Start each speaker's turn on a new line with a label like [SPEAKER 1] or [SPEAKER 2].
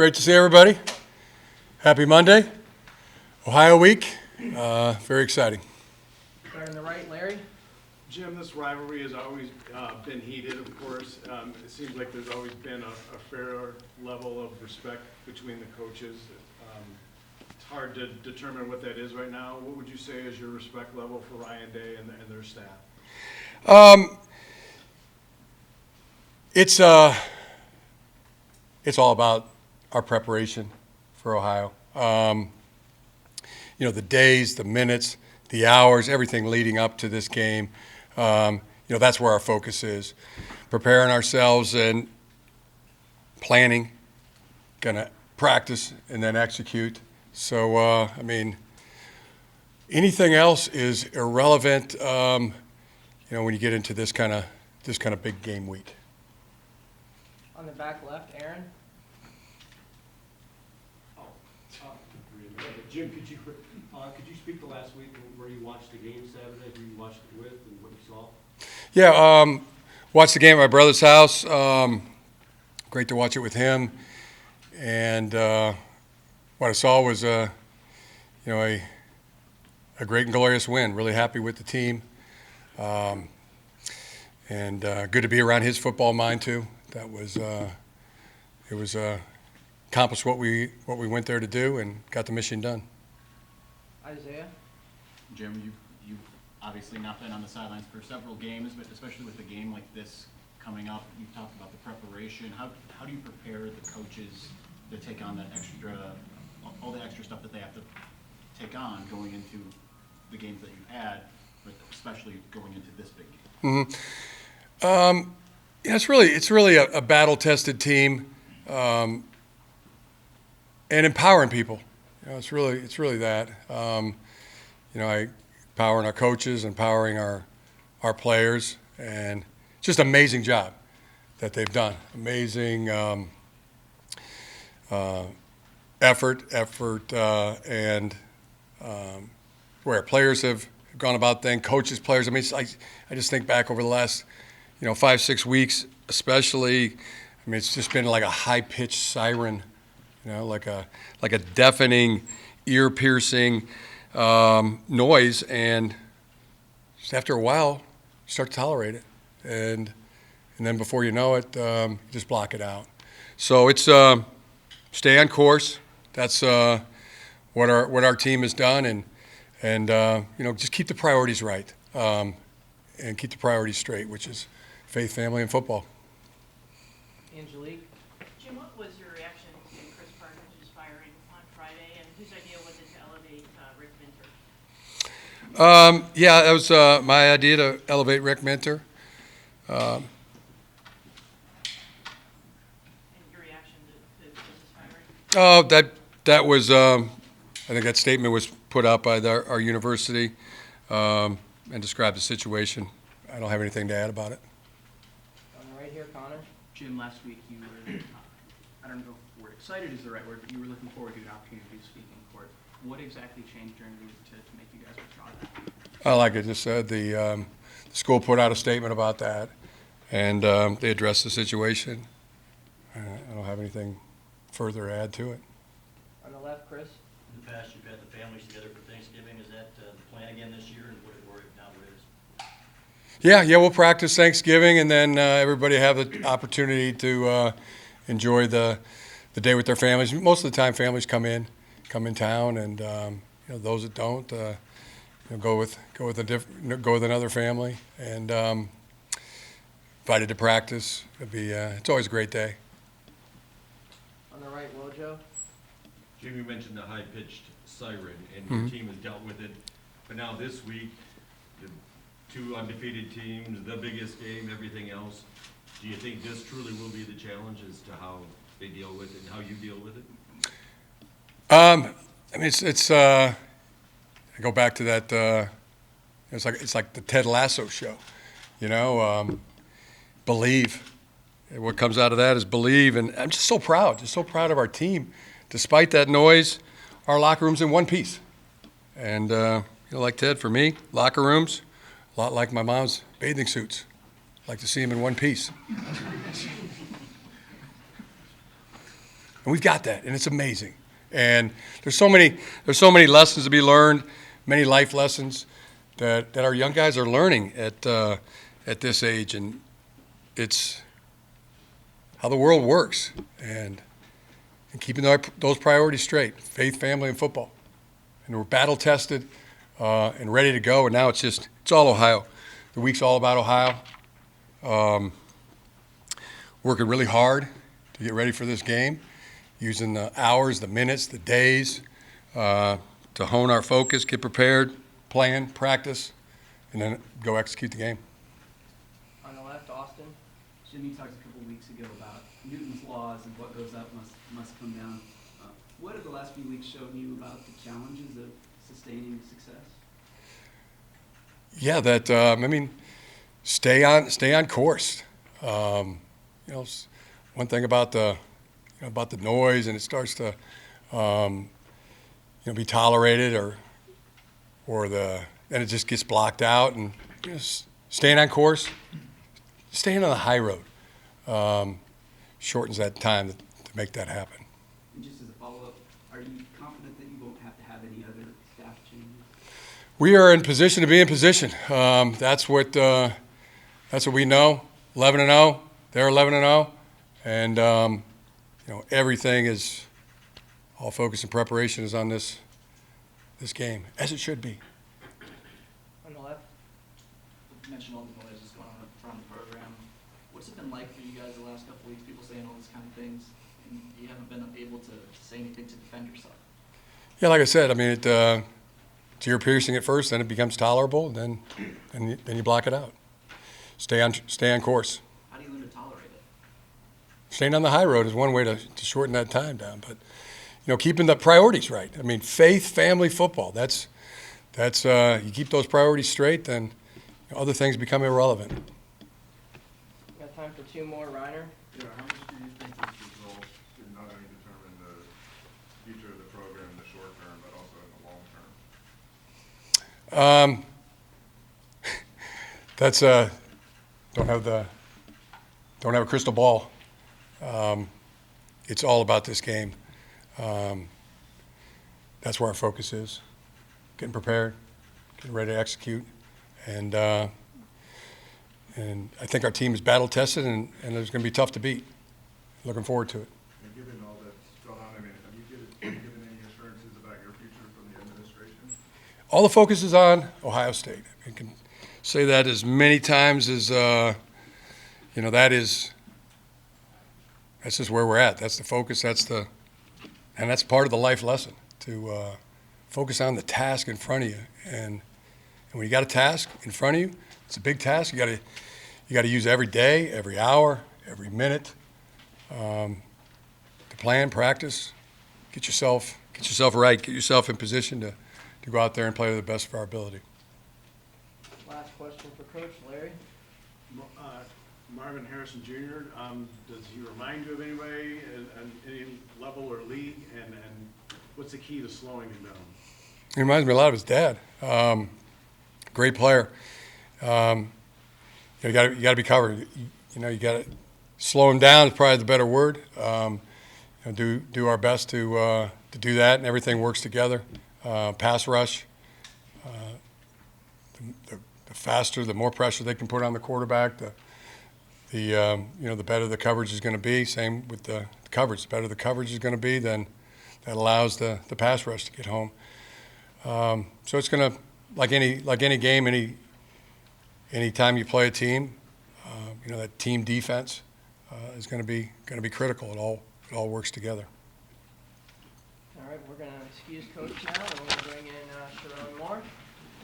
[SPEAKER 1] Great to see everybody. Happy Monday. Ohio week. Very exciting.
[SPEAKER 2] Starting the right, Larry.
[SPEAKER 3] Jim, this rivalry has always been heated, of course. It seems like there's always been a fair level of respect between the coaches. It's hard to determine what that is right now. What would you say is your respect level for Ryan Day and their staff?
[SPEAKER 1] It's all about our preparation for Ohio. The days, the minutes, the hours, everything leading up to this game. That's where our focus is. Preparing ourselves and planning, gonna practice and then execute. So, anything else is irrelevant, when you get into this kind of big game week.
[SPEAKER 2] On the back left, Aaron.
[SPEAKER 4] Jim, could you speak to last week where you watched the game Saturday, who you watched it with, and what you saw?
[SPEAKER 1] Yeah, watched the game at my brother's house. Great to watch it with him. And what I saw was a great and glorious win. Really happy with the team, and good to be around his football mind too. That was accomplished what we went there to do and got the mission done.
[SPEAKER 2] Isaiah.
[SPEAKER 5] Jim, you've obviously not been on the sidelines for several games, but especially with a game like this coming up, you've talked about the preparation. How do you prepare the coaches to take on all the extra stuff that they have to take on going into the games that you've had, but especially going into this big game?
[SPEAKER 1] Mm-hmm. It's really a battle-tested team, and empowering people. It's really that. Empowering our coaches, empowering our players, and just amazing job that they've done. Amazing effort, and where players have gone about things, coaches, players. I just think back over the last 5-6 weeks, especially. It's just been like a high-pitched siren, like a deafening, ear-piercing noise, and just after a while, you start to tolerate it, and then before you know it, you just block it out. So it's stay on course. That's what our team has done, and just keep the priorities right, and keep the priorities straight, which is faith, family, and football.
[SPEAKER 2] Angelique.
[SPEAKER 6] Jim, what was your reaction to Chris Partridge's firing on Friday, and whose idea was it to elevate Rick Minter?
[SPEAKER 1] That was my idea to elevate Rick Minter.
[SPEAKER 6] And your reaction to Chris's firing?
[SPEAKER 1] That was I think that statement was put out by our university and described the situation. I don't have anything to add about it.
[SPEAKER 2] On the right here, Connor.
[SPEAKER 7] Jim, last week you were, I don't know if the word excited is the right word, but you were looking forward to an opportunity to speak in court. What exactly changed during the week to make you guys withdraw that?
[SPEAKER 1] Like I just said, the school put out a statement about that, and they addressed the situation. I don't have anything further to add to it.
[SPEAKER 2] On the left, Chris.
[SPEAKER 8] In the past, you've had the families together for Thanksgiving. Is that the plan again this year, and what it is?
[SPEAKER 1] Yeah, we'll practice Thanksgiving, and then everybody have the opportunity to enjoy the day with their families. Most of the time, families come in town, and those that don't go with another family, and invited to practice. It's always a great day.
[SPEAKER 2] On the right, Wojo.
[SPEAKER 4] Jim, you mentioned the high-pitched siren, and your team has dealt with it. But now this week, the two undefeated teams, the biggest game, everything else. Do you think this truly will be the challenge as to how they deal with it and how you deal with it?
[SPEAKER 1] It's I go back to that. It's like the Ted Lasso show, believe. What comes out of that is believe, and I'm just so proud of our team. Despite that noise, our locker room's in one piece. And like Ted, for me, locker rooms, a lot like my mom's bathing suits. I like to see them in one piece. And And we've got that, and it's amazing. And there's so many lessons to be learned, many life lessons that our young guys are learning at this age, and it's how the world works, and keeping those priorities straight: faith, family, and football. And we're battle tested and ready to go. And now it's all Ohio. The week's all about Ohio. Working really hard to get ready for this game, using the hours, the minutes, the days to hone our focus, get prepared, plan, practice, and then go execute the game.
[SPEAKER 2] On the left, Austin.
[SPEAKER 9] Jim, you talked a couple weeks ago about Newton's laws and what goes up must come down. What have the last few weeks shown you about the challenges of sustaining success?
[SPEAKER 1] Yeah, stay on course. One thing about the noise, and it starts to be tolerated, or then it just gets blocked out, and staying on course, staying on the high road shortens that time to make that happen.
[SPEAKER 9] And just as a follow-up, are you confident that you won't have to have any other staff changes?
[SPEAKER 1] We are in position to be in position. That's what we know. 11-0, they're 11-0, and everything is all focus and preparation is on this game, as it should be.
[SPEAKER 2] On the left.
[SPEAKER 7] You mentioned all the noise that's going on around the program. What's it been like for you guys the last couple weeks, people saying all these kind of things, and you haven't been able to say anything to defend yourself?
[SPEAKER 1] Yeah, like I said, it's ear-piercing at first, then it becomes tolerable, then you block it out. Stay on course.
[SPEAKER 7] How do you learn to tolerate it?
[SPEAKER 1] Staying on the high road is one way to shorten that time down, but keeping the priorities right. Faith, family, football. That's you keep those priorities straight, then other things become irrelevant.
[SPEAKER 2] Got time for two more, Reiner.
[SPEAKER 3] Yeah, how much do you think this result could not only determine the future of the program in the short term, but also in the long term?
[SPEAKER 1] That's don't have a crystal ball. It's all about this game. That's where our focus is. Getting prepared, getting ready to execute, and I think our team is battle tested, and it's going to be tough to beat. Looking forward to it.
[SPEAKER 3] And given all that's gone on, have you given any assurances about your future from the administration?
[SPEAKER 1] All the focus is on Ohio State. I can say that as many times as that's just where we're at. That's the focus. And that's part of the life lesson, to focus on the task in front of you. And when you got a task in front of you, it's a big task. You got to use every day, every hour, every minute to plan, practice, get yourself right, get yourself in position to go out there and play to the best of our ability.
[SPEAKER 2] Last question for Coach Larry.
[SPEAKER 3] Marvin Harrison Jr., does he remind you of anybody at any level or league? And what's the key to slowing him down?
[SPEAKER 1] He reminds me a lot of his dad. Great player. You got to be covered. You got to slow him down is probably the better word. Do our best to do that, and everything works together. Pass rush. The faster, the more pressure they can put on the quarterback, the better the coverage is going to be. Same with the coverage. The better the coverage is going to be, then that allows the pass rush to get home. So it's going to, like any game, any time you play a team, that team defense is going to be critical. It all works together.
[SPEAKER 2] All right, we're going to excuse Coach now, and we're going to bring in Sharon Moore.